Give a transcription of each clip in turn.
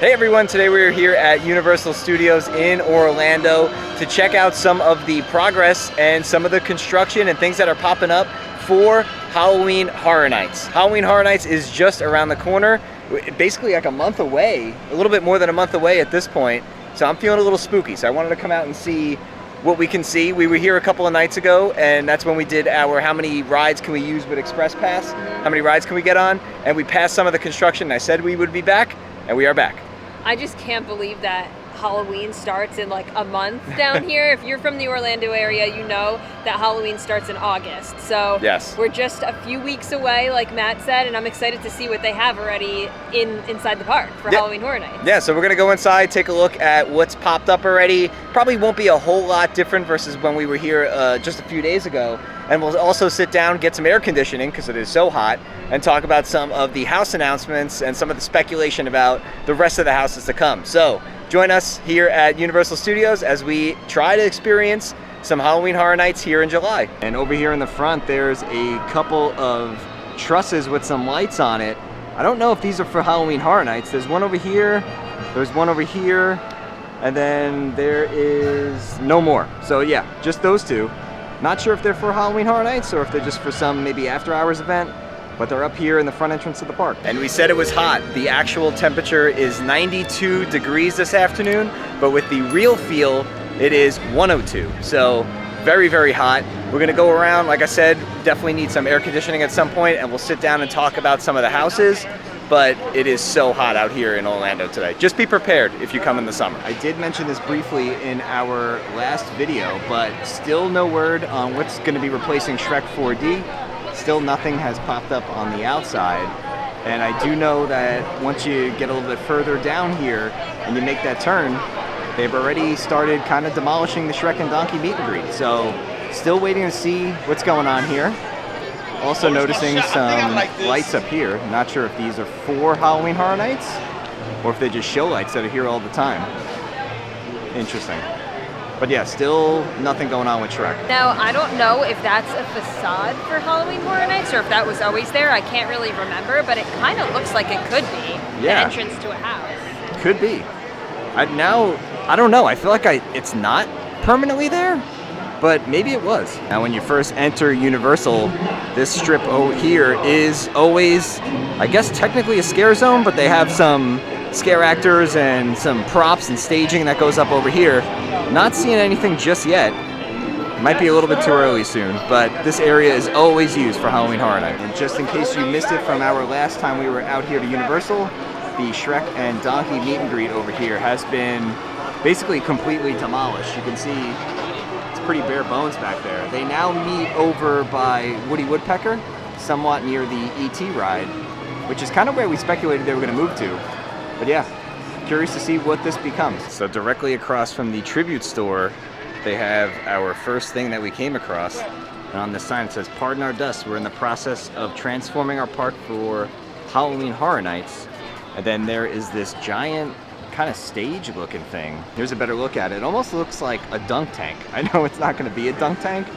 Hey everyone, today we're here at Universal Studios in Orlando to check out some of the progress and some of the construction and things that are popping up for Halloween Horror Nights. Halloween Horror Nights is just around the corner, basically like a month away, a little bit more than a month away at this point. So I'm feeling a little spooky, so I wanted to come out and see what we can see. We were here a couple of nights ago, and that's when we did our how many rides can we use with Express Pass, how many rides can we get on, and we passed some of the construction. I said we would be back, and we are back. I just can't believe that Halloween starts in like a month down here. If you're from the Orlando area, you know that Halloween starts in August. So yes, we're just a few weeks away, like Matt said, and I'm excited to see what they have already inside the park for Halloween Horror Nights. Yeah, so we're gonna go inside, take a look at what's popped up already. Probably won't be a whole lot different versus when we were here just a few days ago. And we'll also sit down, get some air conditioning because it is so hot, and talk about some of the house announcements and some of the speculation about the rest of the houses to come. So join us here at Universal Studios as we try to experience some Halloween Horror Nights here in July. And over here in the front, there's a couple of trusses with some lights on it. I don't know if these are for Halloween Horror Nights. There's one over here, there's one over here, and then there is no more. So yeah, just those two. Not sure if they're for Halloween Horror Nights or if they're just for some maybe after hours event, but they're up here in the front entrance of the park. And we said it was hot. The actual temperature is 92 degrees this afternoon, but with the real feel, it is 102. So very, very hot. We're gonna go around, like I said, definitely need some air conditioning at some point, and we'll sit down and talk about some of the houses. But it is so hot out here in Orlando today. Just be prepared if you come in the summer. I did mention this briefly in our last video, but still no word on what's going to be replacing Shrek 4D. Still nothing has popped up on the outside. And I do know that once you get a little bit further down here and you make that turn, they've already started kind of demolishing the Shrek and Donkey meet and greet. So still waiting to see what's going on here. Also noticing some lights up here. Not sure if these are for Halloween Horror Nights or if they're just show lights that are here all the time. Interesting. But yeah, still nothing going on with Shrek. Now, I don't know if that's a facade for Halloween Horror Nights or if that was always there. I can't really remember, but it kind of looks like it could be the entrance to a house. Could be. I don't know. I feel like it's not permanently there, but maybe it was. Now, when you first enter Universal, this strip over here is always, I guess, technically a scare zone, but they have some scare actors and some props and staging that goes up over here. Not seeing anything just yet. Might be a little bit too early soon, but this area is always used for Halloween Horror Night. And just in case you missed it from our last time we were out here to Universal, the Shrek and Donkey meet and greet over here has been basically completely demolished. You can see pretty bare bones back there. They now meet over by Woody Woodpecker, somewhat near the E.T. ride, which is kind of where we speculated they were going to move to. But yeah, curious to see what this becomes. So directly across from the tribute store, they have our first thing that we came across. And on this sign it says, "Pardon our dust, we're in the process of transforming our park for Halloween Horror Nights." And then there is this giant kind of stage looking thing. Here's a better look at it. It almost looks like a dunk tank. I know it's not going to be a dunk tank,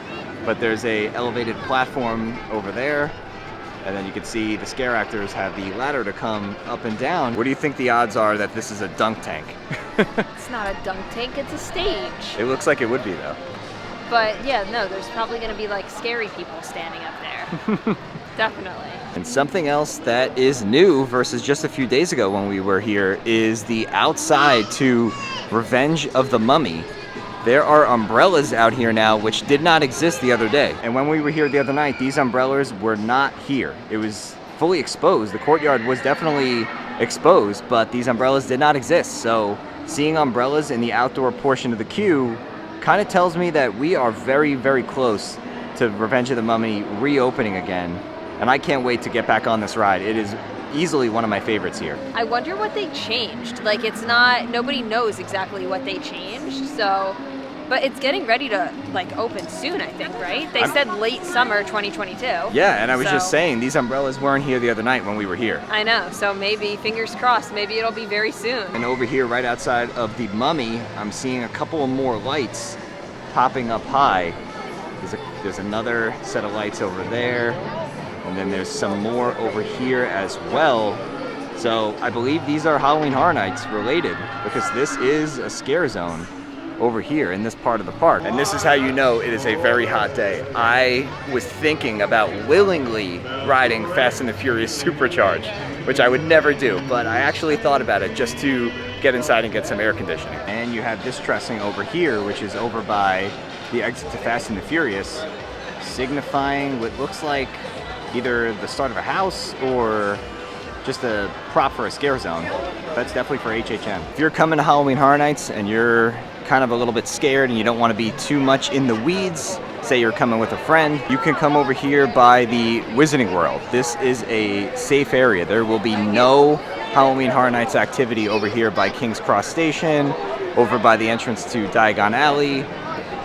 but there's a elevated platform over there, and then you can see the scare actors have the ladder to come up and down. What do you think the odds are that this is a dunk tank? It's not a dunk tank, it's a stage. It looks like it would be though. But yeah, no, there's probably going to be like scary people standing up there. Definitely. And something else that is new versus just a few days ago when we were here is the outside to Revenge of the Mummy. There are umbrellas out here now which did not exist the other day. And when we were here the other night, these umbrellas were not here. It was fully exposed. The courtyard was definitely exposed, but these umbrellas did not exist. So seeing umbrellas in the outdoor portion of the queue kind of tells me that we are very, very close to Revenge of the Mummy reopening again. And I can't wait to get back on this ride. It is easily one of my favorites here. I wonder what they changed. Like, it's not, nobody knows exactly what they changed, so, but it's getting ready to, like, open soon, I think, right? They said late summer 2022. Yeah, and I was just saying, these umbrellas weren't here the other night when we were here. I know, so maybe, fingers crossed, maybe it'll be very soon. And over here, right outside of the Mummy, I'm seeing a couple more lights popping up high. There's another set of lights over there. And then there's some more over here as well. So I believe these are Halloween Horror Nights related, because this is a scare zone over here in this part of the park. And this is how you know it is a very hot day. I was thinking about willingly riding Fast and the Furious Supercharged, which I would never do, but I actually thought about it just to get inside and get some air conditioning. And you have this dressing over here, which is over by the exit to Fast and the Furious, signifying what looks like either the start of a house or just a prop for a scare zone. That's definitely for HHN. If you're coming to Halloween Horror Nights and you're kind of a little bit scared and you don't want to be too much in the weeds, say you're coming with a friend, you can come over here by the Wizarding World. This is a safe area. There will be no Halloween Horror Nights activity over here by King's Cross Station, over by the entrance to Diagon Alley.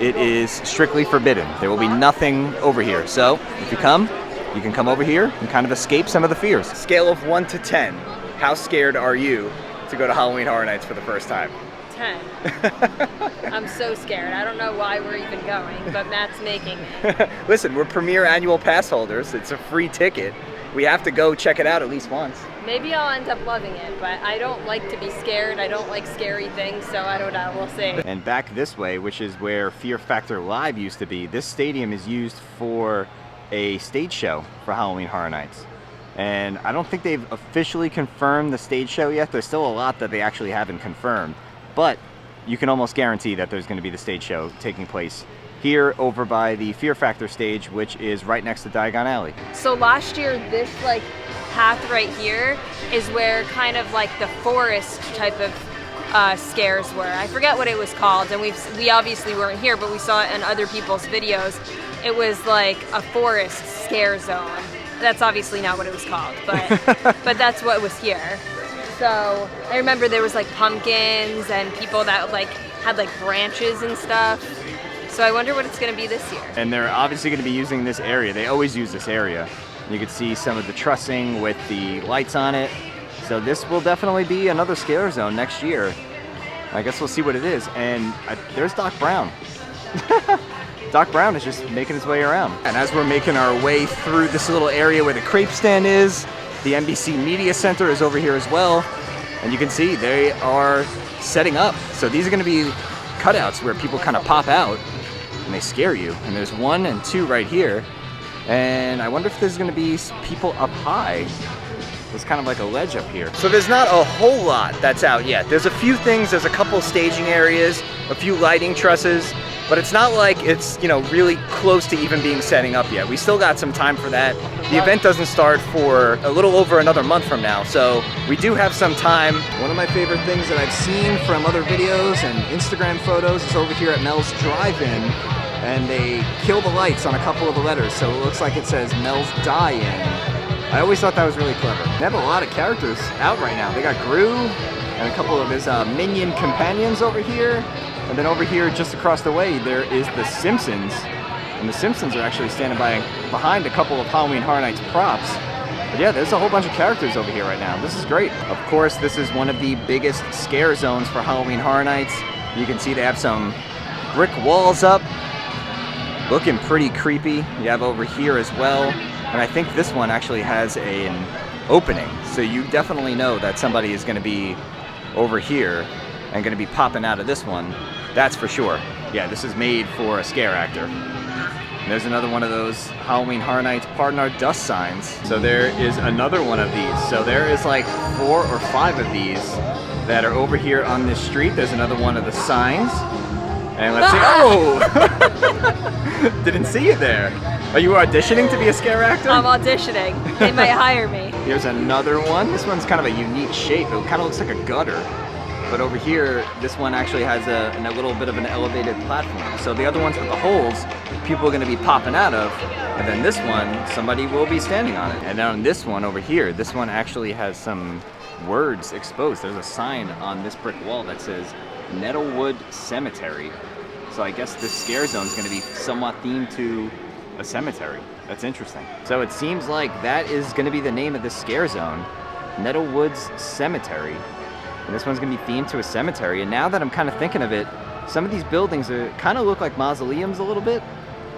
It is strictly forbidden. There will be nothing over here. So if you can come over here and kind of escape some of the fears. Scale of 1 to 10, how scared are you to go to Halloween Horror Nights for the first time? 10. I'm so scared. I don't know why we're even going, but Matt's making me. Listen, we're premier annual pass holders. It's a free ticket. We have to go check it out at least once. Maybe I'll end up loving it, but I don't like to be scared. I don't like scary things, so I don't know. We'll see. And back this way, which is where Fear Factor Live used to be, this stadium is used for a stage show for Halloween Horror Nights. And I don't think they've officially confirmed the stage show yet. There's still a lot that they actually haven't confirmed. But you can almost guarantee that there's going to be the stage show taking place here over by the Fear Factor stage, which is right next to Diagon Alley. So last year, this like path right here is where kind of like the forest type of scares were. I forget what it was called, and we obviously weren't here, but we saw it in other people's videos. It was like a forest scare zone. That's obviously not what it was called, but but that's what was here. So I remember there was like pumpkins and people that like had like branches and stuff. So I wonder what it's going to be this year. And they're obviously going to be using this area. They always use this area. You can see some of the trussing with the lights on it. So this will definitely be another scare zone next year. I guess we'll see what it is. And there's Doc Brown. Doc Brown is just making his way around. And as we're making our way through this little area where the crepe stand is, the NBC Media Center is over here as well. And you can see they are setting up. So these are going to be cutouts where people kind of pop out and they scare you. And there's 1 and 2 right here. And I wonder if there's going to be people up high. There's kind of like a ledge up here. So there's not a whole lot that's out yet. There's a few things. There's a couple staging areas, a few lighting trusses. But it's not like it's, you know, really close to even being setting up yet. We still got some time for that. The event doesn't start for a little over another month from now, so we do have some time. One of my favorite things that I've seen from other videos and Instagram photos is over here at Mel's Drive-In, and they kill the lights on a couple of the letters, so it looks like it says Mel's Die-In. I always thought that was really clever. They have a lot of characters out right now. They got Gru and a couple of his minion companions over here. And then over here, just across the way, there is the Simpsons. And the Simpsons are actually standing behind a couple of Halloween Horror Nights props. But yeah, there's a whole bunch of characters over here right now. This is great. Of course, this is one of the biggest scare zones for Halloween Horror Nights. You can see they have some brick walls up, looking pretty creepy. You have over here as well. And I think this one actually has an opening. So you definitely know that somebody is going to be over here and going to be popping out of this one. That's for sure. Yeah, this is made for a scare actor. And there's another one of those Halloween Horror Nights Pardon Our Dust signs. So there is another one of these. So there is like 4 or 5 of these that are over here on this street. There's another one of the signs. And let's see. Oh! Didn't see you there. Are you auditioning to be a scare actor? I'm auditioning. They might hire me. Here's another one. This one's kind of a unique shape. It kind of looks like a gutter. But over here, this one actually has a little bit of an elevated platform. So the other ones with the holes, people are going to be popping out of. And then this one, somebody will be standing on it. And on this one over here, this one actually has some words exposed. There's a sign on this brick wall that says Nettlewood Cemetery. So I guess this scare zone is going to be somewhat themed to a cemetery. That's interesting. So it seems like that is going to be the name of this scare zone, Nettlewoods Cemetery. And this one's going to be themed to a cemetery. And now that I'm kind of thinking of it, some of these buildings kind of look like mausoleums a little bit.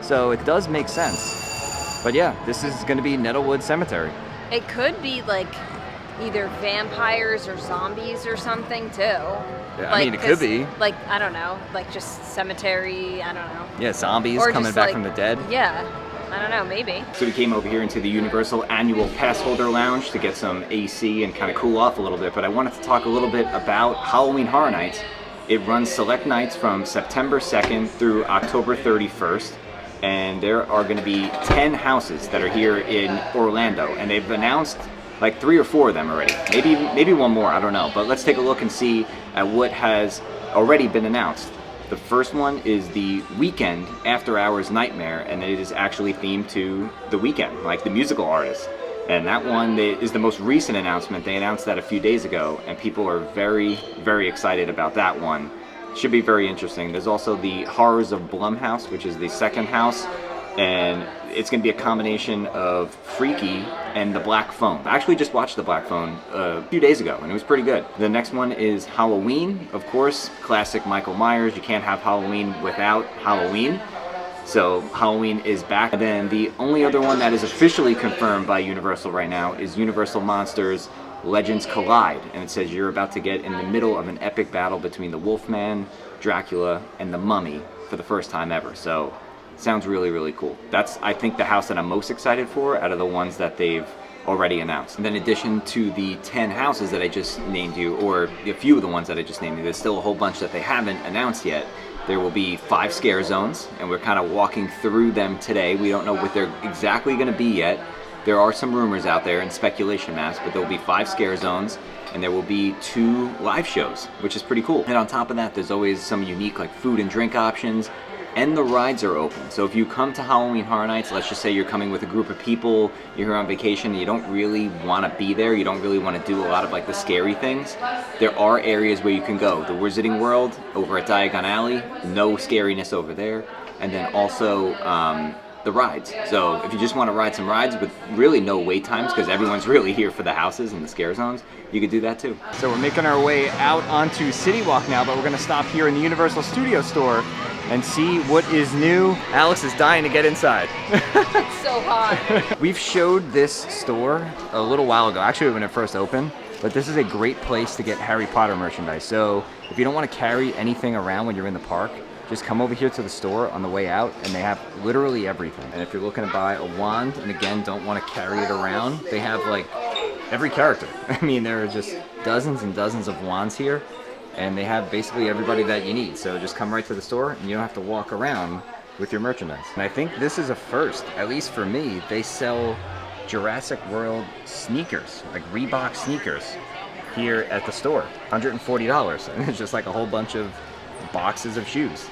So it does make sense. But yeah, this is going to be Nettlewood Cemetery. It could be like either vampires or zombies or something too. Yeah, I mean, it could be. Like, I don't know, like just cemetery, I don't know. Yeah, zombies Or coming just, back like, from the dead. Yeah, I don't know, maybe. So we came over here into the Universal Annual Pass Holder Lounge to get some AC and kind of cool off a little bit, but I wanted to talk a little bit about Halloween Horror Nights. It runs select nights from September 2nd through October 31st, and there are going to be 10 houses that are here in Orlando, and they've announced like 3 or 4 of them already. Maybe one more, I don't know, but let's take a look and see at what has already been announced. The first one is the Weekend After Hours Nightmare, and it is actually themed to The Weeknd, like the musical artist. And that one is the most recent announcement. They announced that a few days ago, and people are very, very excited about that one. Should be very interesting. There's also the Horrors of Blumhouse, which is the second house, and it's going to be a combination of Freaky and The Black Phone. I actually just watched The Black Phone a few days ago, and it was pretty good. The next one is Halloween, of course, classic Michael Myers. You can't have Halloween without Halloween. So Halloween is back. And then the only other one that is officially confirmed by Universal right now is Universal Monsters Legends Collide. And it says you're about to get in the middle of an epic battle between the Wolfman, Dracula, and the Mummy for the first time ever. So sounds really, really cool. That's, I think, the house that I'm most excited for out of the ones that they've already announced. And then in addition to the 10 houses that I just named you, or a few of the ones that I just named you, there's still a whole bunch that they haven't announced yet. There will be 5 scare zones, and we're kind of walking through them today. We don't know what they're exactly going to be yet. There are some rumors out there and speculation maps, but there will be 5 scare zones, and there will be 2 live shows, which is pretty cool. And on top of that, there's always some unique like food and drink options, and the rides are open. So if you come to Halloween Horror Nights, let's just say you're coming with a group of people, you're here on vacation, and you don't really want to be there, you don't really want to do a lot of like the scary things, there are areas where you can go. The Wizarding World over at Diagon Alley, no scariness over there, and then also the rides. So if you just want to ride some rides with really no wait times, because everyone's really here for the houses and the scare zones, you could do that too. So we're making our way out onto City Walk now, but we're going to stop here in the Universal Studio Store and see what is new. Alex is dying to get inside. It's so hot. We've showed this store a little while ago, actually when it first opened, but this is a great place to get Harry Potter merchandise. So if you don't want to carry anything around when you're in the park, just come over here to the store on the way out, and they have literally everything. And if you're looking to buy a wand, and again, don't want to carry it around, they have like every character. I mean, there are just dozens and dozens of wands here, and they have basically everybody that you need. So just come right to the store, and you don't have to walk around with your merchandise. And I think this is a first, at least for me. They sell Jurassic World sneakers, like Reebok sneakers, here at the store. $140, and it's just like a whole bunch of boxes of shoes.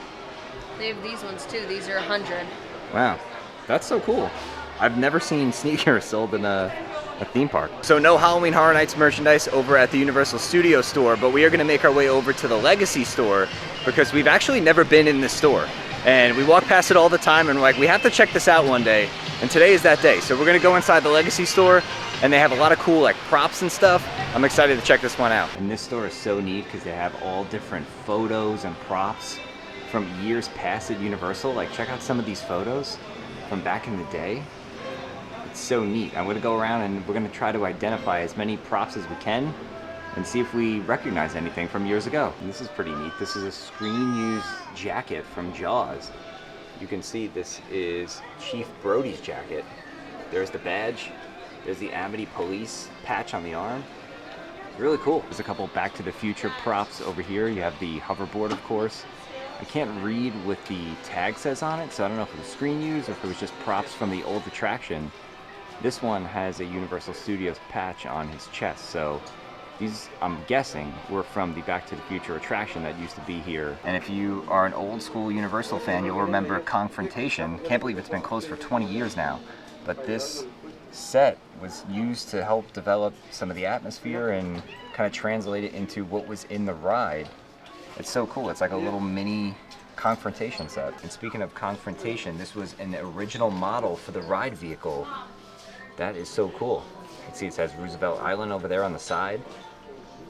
They have these ones too. These are 100. Wow, that's so cool. I've never seen sneakers sold in a theme park. So no Halloween Horror Nights merchandise over at the Universal Studio store, but we are going to make our way over to the Legacy store because we've actually never been in this store. And we walk past it all the time, and we're like, we have to check this out one day. And today is that day. So we're going to go inside the Legacy store, and they have a lot of cool like props and stuff. I'm excited to check this one out. And this store is so neat because they have all different photos and props from years past at Universal. Like, check out some of these photos from back in the day. It's so neat. I'm going to go around and we're going to try to identify as many props as we can and see if we recognize anything from years ago. And this is pretty neat. This is a screen-used jacket from Jaws. You can see this is Chief Brody's jacket. There's the badge. There's the Amity Police patch on the arm. Really cool. There's a couple Back to the Future props over here. You have the hoverboard, of course. I can't read what the tag says on it, so I don't know if it was screen use or if it was just props from the old attraction. This one has a Universal Studios patch on his chest, so these, I'm guessing, were from the Back to the Future attraction that used to be here. And if you are an old school Universal fan, you'll remember Confrontation. Can't believe it's been closed for 20 years now, but this set was used to help develop some of the atmosphere and kind of translate it into what was in the ride. It's so cool. It's like a little mini Confrontation set. And speaking of Confrontation, this was an original model for the ride vehicle. That is so cool. You can see it says Roosevelt Island over there on the side.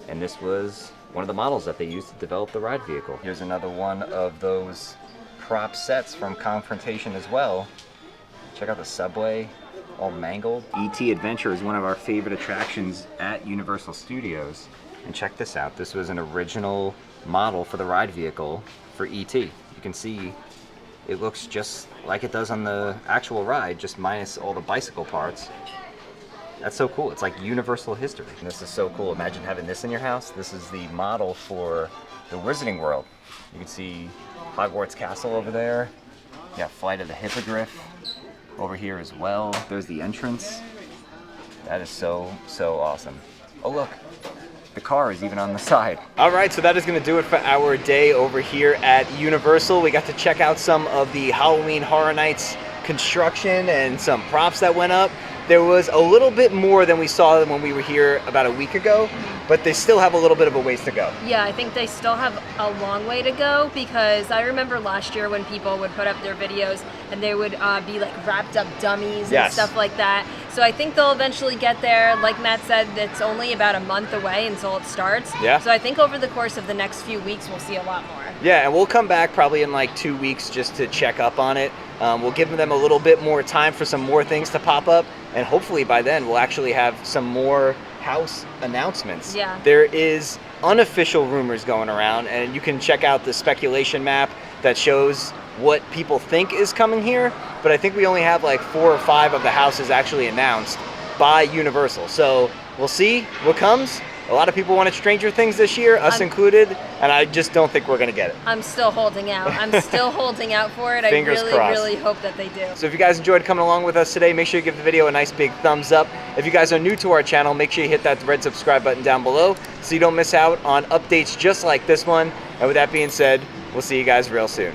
And this was one of the models that they used to develop the ride vehicle. Here's another one of those prop sets from Confrontation as well. Check out the subway. all mangled. E.T. Adventure is one of our favorite attractions at Universal Studios. And check this out. This was an original model for the ride vehicle for E.T. You can see it looks just like it does on the actual ride, just minus all the bicycle parts. That's so cool. It's like Universal history. And this is so cool. Imagine having this in your house. This is the model for the Wizarding World. You can see Hogwarts Castle over there. You got Flight of the Hippogriff over here as well. There's the entrance. That is so awesome. Oh look, the car is even on the side. All right, so that is gonna do it for our day over here at Universal. We got to check out some of the Halloween Horror Nights construction and some props that went up. There was a little bit more than we saw when we were here about a week ago, but they still have a little bit of a ways to go. Yeah, I think they still have a long way to go, because I remember last year when people would put up their videos and they would be like wrapped up dummies and stuff like that. So I think they'll eventually get there. Like Matt said, it's only about a month away until it starts. Yeah. So I think over the course of the next few weeks, we'll see a lot more. Yeah, and we'll come back probably in like 2 weeks just to check up on it. We'll give them a little bit more time for some more things to pop up, and hopefully by then we'll actually have some more house announcements. Yeah. There is unofficial rumors going around, and you can check out the speculation map that shows what people think is coming here, but I think we only have like 4 or 5 of the houses actually announced by Universal. So we'll see what comes. A lot of people wanted Stranger Things this year, us included, and I just don't think we're going to get it. I'm still holding out. I'm still holding out for it. Fingers I crossed. really hope that they do. So if you guys enjoyed coming along with us today, make sure you give the video a nice big thumbs up. If you guys are new to our channel, make sure you hit that red subscribe button down below so you don't miss out on updates just like this one. And with that being said, we'll see you guys real soon.